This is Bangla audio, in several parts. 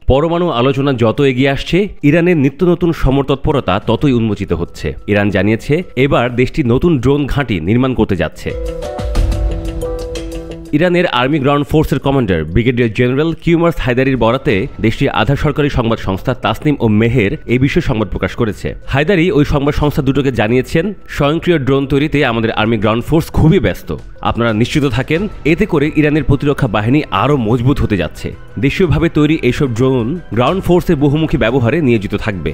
পরমাণু আলোচনা যত এগিয়ে আসছে, ইরানের নিত্য নতুন সমরতৎপরতা ততই উন্মোচিত হচ্ছে। ইরান জানিয়েছে এবার দেশটি নতুন ড্রোন ঘাঁটি নির্মাণ করতে যাচ্ছে। ইরানের আর্মি গ্রাউন্ড ফোর্সের কমান্ডার ব্রিগেডিয়ার জেনারেল কিউমার্স হায়দারির বরাতে দেশটির আধা সরকারি সংবাদ সংস্থা তাসনিম ও মেহের এই বিষয়ে সংবাদ প্রকাশ করেছে। হায়দারি ওই সংবাদ সংস্থা দুটোকে জানিয়েছেন, স্বয়ংক্রিয় ড্রোন তৈরিতে আমাদের আর্মি গ্রাউন্ড ফোর্স খুবই ব্যস্ত। আপনারা নিশ্চিত থাকেন, এতে করে ইরানের প্রতিরক্ষা বাহিনী আরও মজবুত হতে যাচ্ছে। দেশীয়ভাবে তৈরি এইসব ড্রোন গ্রাউন্ড ফোর্সের বহুমুখী ব্যবহারে নিয়োজিত থাকবে।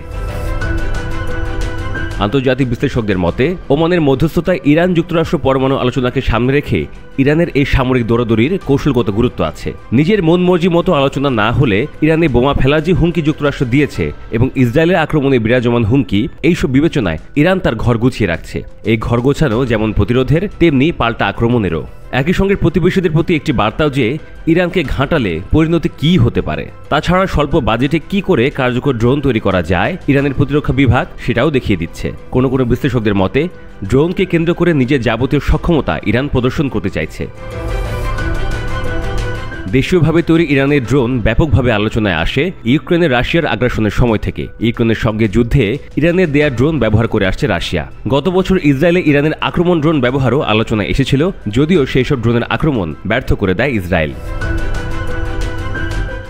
আন্তর্জাতিক বিশ্লেষকদের মতে, ওমানের মধ্যস্থতায় ইরান যুক্তরাষ্ট্র পরমাণু আলোচনাকে সামনে রেখে ইরানের এই সামরিক দৌড়াদৌড়ির কৌশলগত গুরুত্ব আছে। নিজের মন মর্জি মতো আলোচনা না হলে ইরানে বোমা ফেলার যে হুমকি যুক্তরাষ্ট্র দিয়েছে এবং ইসরায়েলের আক্রমণে বিরাজমান হুমকি, এইসব বিবেচনায় ইরান তার ঘর গুছিয়ে রাখছে। এই ঘর গোছানো যেমন প্রতিরোধের, তেমনি পাল্টা আক্রমণেরও। একই সঙ্গে প্রতিবেশীদের প্রতি একটি বার্তাও যে ইরানকে ঘাঁটালে পরিণতি কী হতে পারে। তাছাড়া স্বল্প বাজেটে কি করে কার্যকর ড্রোন তৈরি করা যায় ইরানের প্রতিরক্ষা বিভাগ সেটাও দেখিয়ে দিচ্ছে। কোনো কোনো বিশ্লেষকদের মতে, ড্রোনকে কেন্দ্র করে নিজের যাবতীয় সক্ষমতা ইরান প্রদর্শন করতে চাইছে। দেশীয়ভাবে তৈরি ইরানের ড্রোন ব্যাপকভাবে আলোচনায় আসে ইউক্রেনের রাশিয়ার আগ্রাসনের সময় থেকে। ইউক্রেনের সঙ্গে যুদ্ধে ইরানের দেয়া ড্রোন ব্যবহার করে আসছে রাশিয়া। গত বছর ইসরায়েলে ইরানের আক্রমণ ড্রোন ব্যবহারও আলোচনায় এসেছিল, যদিও সেই সব ড্রোনের আক্রমণ ব্যর্থ করে দেয় ইসরায়েল।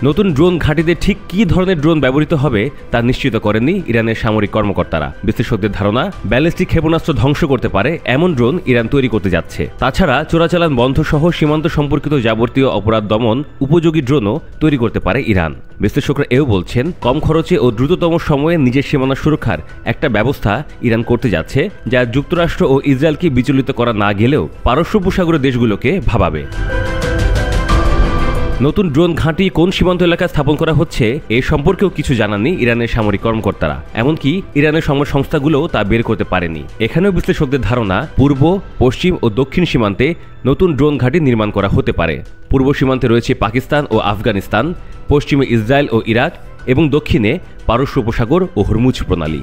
নতুন ড্রোন ঘাঁটিতে ঠিক কী ধরনের ড্রোন ব্যবহৃত হবে তা নিশ্চিত করেননি ইরানের সামরিক কর্মকর্তারা। বিশ্লেষকদের ধারণা, ব্যালিস্টিক ক্ষেপণাস্ত্র ধ্বংস করতে পারে এমন ড্রোন ইরান তৈরি করতে যাচ্ছে। তাছাড়া চোরাচালান বন্ধ সহ সীমান্ত সম্পর্কিত যাবতীয় অপরাধ দমন উপযোগী ড্রোনও তৈরি করতে পারে ইরান। বিশ্লেষকরা এও বলছেন, কম খরচে ও দ্রুততম সময়ে নিজের সীমানা সুরক্ষার একটা ব্যবস্থা ইরান করতে যাচ্ছে, যা যুক্তরাষ্ট্র ও ইসরায়েলকে বিচলিত করা না গেলেও পারস্য উপসাগরের দেশগুলোকে ভাবাবে। নতুন ড্রোন ঘাঁটি কোন সীমান্ত এলাকায় স্থাপন করা হচ্ছে এ সম্পর্কেও কিছু জানাননি ইরানের সামরিক কর্মকর্তারা। এমনকি ইরানের সংবাদ সংস্থাগুলোও তা বের করতে পারেনি। এখানেও বিশ্লেষকদের ধারণা, পূর্ব, পশ্চিম ও দক্ষিণ সীমান্তে নতুন ড্রোন ঘাঁটি নির্মাণ করা হতে পারে। পূর্ব সীমান্তে রয়েছে পাকিস্তান ও আফগানিস্তান, পশ্চিমে ইসরায়েল ও ইরাক এবং দক্ষিণে পারস্য উপসাগর ও হরমুজ প্রণালী।